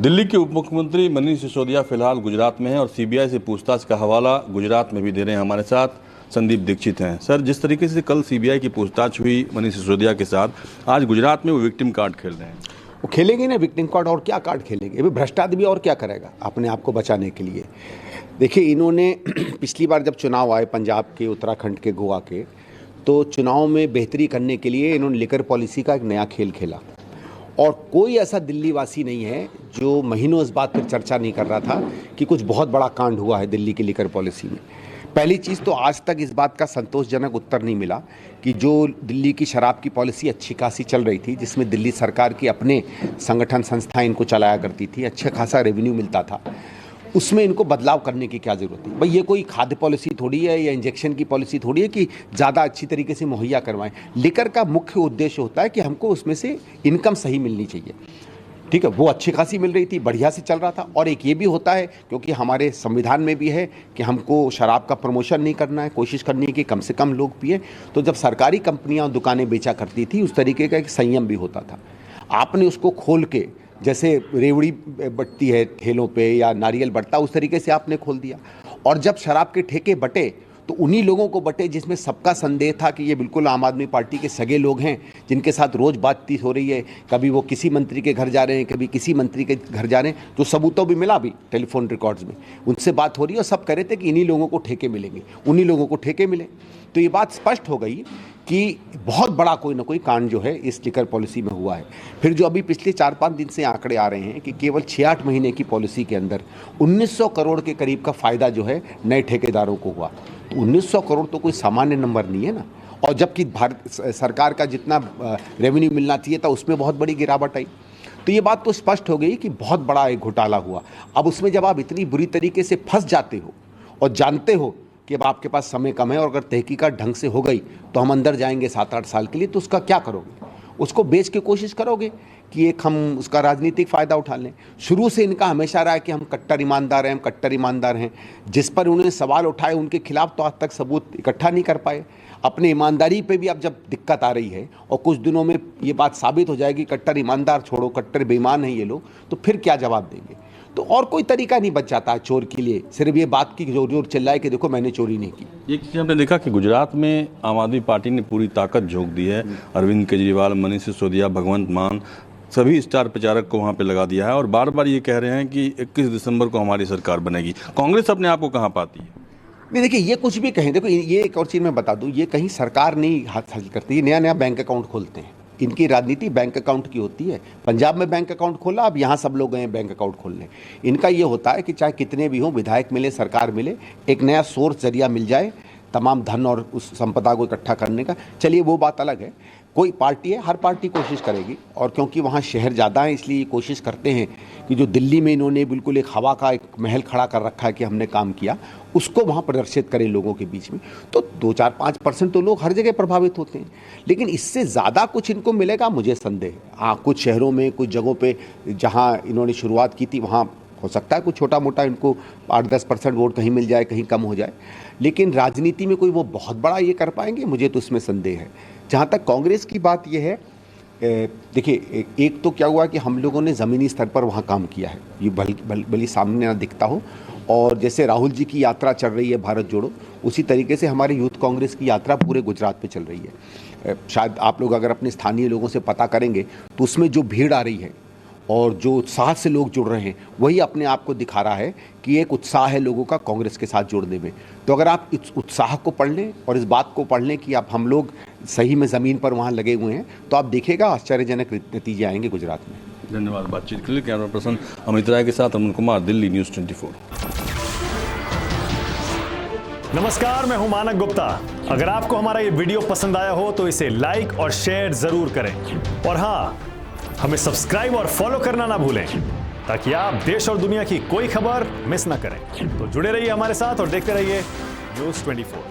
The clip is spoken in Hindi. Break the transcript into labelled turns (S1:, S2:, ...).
S1: दिल्ली के उप मुख्यमंत्री मनीष सिसोदिया फिलहाल गुजरात में हैं और सीबीआई से पूछताछ का हवाला गुजरात में भी दे रहे हैं। हमारे साथ संदीप दीक्षित हैं। सर, जिस तरीके से कल सीबीआई की पूछताछ हुई मनीष सिसोदिया के साथ, आज गुजरात में वो विक्टिम कार्ड खेल रहे हैं।
S2: वो खेलेंगे ना विक्टिम कार्ड, और क्या कार्ड खेलेंगे। अभी भ्रष्ट आदमी और क्या करेगा अपने आप को बचाने के लिए। देखिए, इन्होंने पिछली बार जब चुनाव आए पंजाब के, उत्तराखंड के, गोवा के, तो चुनाव में बेहतरी करने के लिए इन्होंने लिकर पॉलिसी का एक नया खेल खेला। और कोई ऐसा दिल्ली वासी नहीं है जो महीनों इस बात पर चर्चा नहीं कर रहा था कि कुछ बहुत बड़ा कांड हुआ है दिल्ली की लिकर पॉलिसी में। पहली चीज़ तो आज तक इस बात का संतोषजनक उत्तर नहीं मिला कि जो दिल्ली की शराब की पॉलिसी अच्छी खासी चल रही थी, जिसमें दिल्ली सरकार की अपने संगठन संस्थाएं इनको चलाया करती थी, अच्छा खासा रेवेन्यू मिलता था, उसमें इनको बदलाव करने की क्या ज़रूरत है। भाई, ये कोई खाद्य पॉलिसी थोड़ी है या इंजेक्शन की पॉलिसी थोड़ी है कि ज़्यादा अच्छी तरीके से मुहैया करवाएं। लिकर का मुख्य उद्देश्य होता है कि हमको उसमें से इनकम सही मिलनी चाहिए। ठीक है, वो अच्छी खासी मिल रही थी, बढ़िया से चल रहा था। और एक ये भी होता है, क्योंकि हमारे संविधान में भी है कि हमको शराब का प्रमोशन नहीं करना है, कोशिश करनी है कि कम से कम लोग पिए। तो जब सरकारी कंपनियां दुकानें बेचा करती थी, उस तरीके का एक संयम भी होता था। आपने उसको खोल के, जैसे रेवड़ी बटती है ठेलों पे या नारियल बटता, उस तरीके से आपने खोल दिया। और जब शराब के ठेके बटे तो उन्हीं लोगों को बटे जिसमें सबका संदेह था कि ये बिल्कुल आम आदमी पार्टी के सगे लोग हैं, जिनके साथ रोज़ बातचीत हो रही है। कभी वो किसी मंत्री के घर जा रहे हैं, कभी किसी मंत्री के घर जा रहे हैं, जो सबूतों भी मिला भी टेलीफोन रिकॉर्ड्स में, उनसे बात हो रही है और सब कह रहे थे कि इन्हीं लोगों को ठेके मिलेंगे, उन्हीं लोगों को ठेके मिले। तो ये बात स्पष्ट हो गई कि बहुत बड़ा कोई ना कोई कांड जो है इस लिकर पॉलिसी में हुआ है। फिर जो अभी पिछले 4-5 दिन से आंकड़े आ रहे हैं कि केवल 6-8 महीने की पॉलिसी के अंदर 1900 करोड़ के करीब का फ़ायदा जो है नए ठेकेदारों को हुआ। तो 1900 करोड़ तो कोई सामान्य नंबर नहीं है ना। और जबकि भारत सरकार का जितना रेवेन्यू मिलना चाहिए था, उसमें बहुत बड़ी गिरावट आई। तो ये बात तो स्पष्ट हो गई कि बहुत बड़ा एक घोटाला हुआ। अब उसमें जब आप इतनी बुरी तरीके से फंस जाते हो और जानते हो कि अब आपके पास समय कम है और अगर तहकीकात ढंग से हो गई तो हम अंदर जाएंगे 7-8 साल के लिए, तो उसका क्या करोगे? उसको बेच के कोशिश करोगे कि एक हम उसका राजनीतिक फ़ायदा उठा लें। शुरू से इनका हमेशा रहा है कि हम कट्टर ईमानदार हैं, हम कट्टर ईमानदार हैं। जिस पर उन्होंने सवाल उठाए उनके खिलाफ तो आज तक सबूत इकट्ठा नहीं कर पाए। अपनी ईमानदारी पे भी अब जब दिक्कत आ रही है और कुछ दिनों में ये बात साबित हो जाएगी कट्टर ईमानदार छोड़ो, कट्टर बेईमान है ये लोग, तो फिर क्या जवाब देंगे? तो और कोई तरीका नहीं बच जाता है चोर के लिए, सिर्फ ये बात की जोर जोर चिल्लाए कि देखो मैंने चोरी नहीं की।
S1: एक चीज़ हमने देखा कि गुजरात में आम आदमी पार्टी ने पूरी ताकत झोंक दी है। अरविंद केजरीवाल, मनीष सिसोदिया, भगवंत मान, सभी स्टार प्रचारक को वहाँ पे लगा दिया है और बार बार ये कह रहे हैं कि 21 दिसंबर को हमारी सरकार बनेगी। कांग्रेस अपने आप को कहाँ पाती है?
S2: नहीं, देखिए, ये कुछ भी कहें, देखो ये एक और चीज़ मैं बता दूं, ये कहीं सरकार नहीं हाथ हासिल करती है। नया नया बैंक अकाउंट खोलते हैं, इनकी राजनीति बैंक अकाउंट की होती है। पंजाब में बैंक अकाउंट खोला, अब यहाँ सब लोग गए बैंक अकाउंट खोलने। इनका ये होता है कि चाहे कितने भी हों, विधायक मिले, सरकार मिले, एक नया सोर्स जरिया मिल जाए तमाम धन और उस संपदा को इकट्ठा करने का। चलिए, वो बात अलग है। कोई पार्टी है, हर पार्टी कोशिश करेगी, और क्योंकि वहाँ शहर ज़्यादा है इसलिए ये कोशिश करते हैं कि जो दिल्ली में इन्होंने बिल्कुल एक हवा का एक महल खड़ा कर रखा है कि हमने काम किया, उसको वहाँ प्रदर्शित करें लोगों के बीच में। तो 2-4-5% तो लोग हर जगह प्रभावित होते हैं, लेकिन इससे ज़्यादा कुछ इनको मिलेगा मुझे संदेह है। हाँ, कुछ शहरों में, कुछ जगहों पर जहाँ इन्होंने शुरुआत की थी वहाँ हो सकता है कुछ छोटा मोटा इनको 8-10% वोट कहीं मिल जाए, कहीं कम हो जाए, लेकिन राजनीति में कोई वो बहुत बड़ा ये कर पाएंगे, मुझे तो उसमें संदेह है। जहाँ तक कांग्रेस की बात ये है, देखिए, एक तो क्या हुआ कि हम लोगों ने ज़मीनी स्तर पर वहाँ काम किया है, ये भली सामने ना दिखता हो। और जैसे राहुल जी की यात्रा चल रही है भारत जोड़ो, उसी तरीके से हमारे यूथ कांग्रेस की यात्रा पूरे गुजरात पे चल रही है। शायद आप लोग अगर अपने स्थानीय लोगों से पता करेंगे तो उसमें जो भीड़ आ रही है और जो उत्साह से लोग जुड़ रहे हैं, वही अपने आप को दिखा रहा है कि एक उत्साह है लोगों का कांग्रेस के साथ जुड़ने में। तो अगर आप इस उत्साह को पढ़ लें और इस बात को पढ़ लें कि अब हम लोग सही में ज़मीन पर वहाँ लगे हुए हैं, तो आप देखिएगा आश्चर्यजनक नतीजे आएंगे गुजरात में।
S1: धन्यवाद बातचीत के लिए। कैमरा पर्सन अमित राय के साथ अमन कुमार, दिल्ली न्यूज़ 24।
S3: नमस्कार, मैं हूं मानक गुप्ता। अगर आपको हमारा ये वीडियो पसंद आया हो तो इसे लाइक और शेयर जरूर करें, और हाँ, हमें सब्सक्राइब और फॉलो करना ना भूलें ताकि आप देश और दुनिया की कोई खबर मिस ना करें। तो जुड़े रहिए हमारे साथ और देखते रहिए न्यूज़ 24।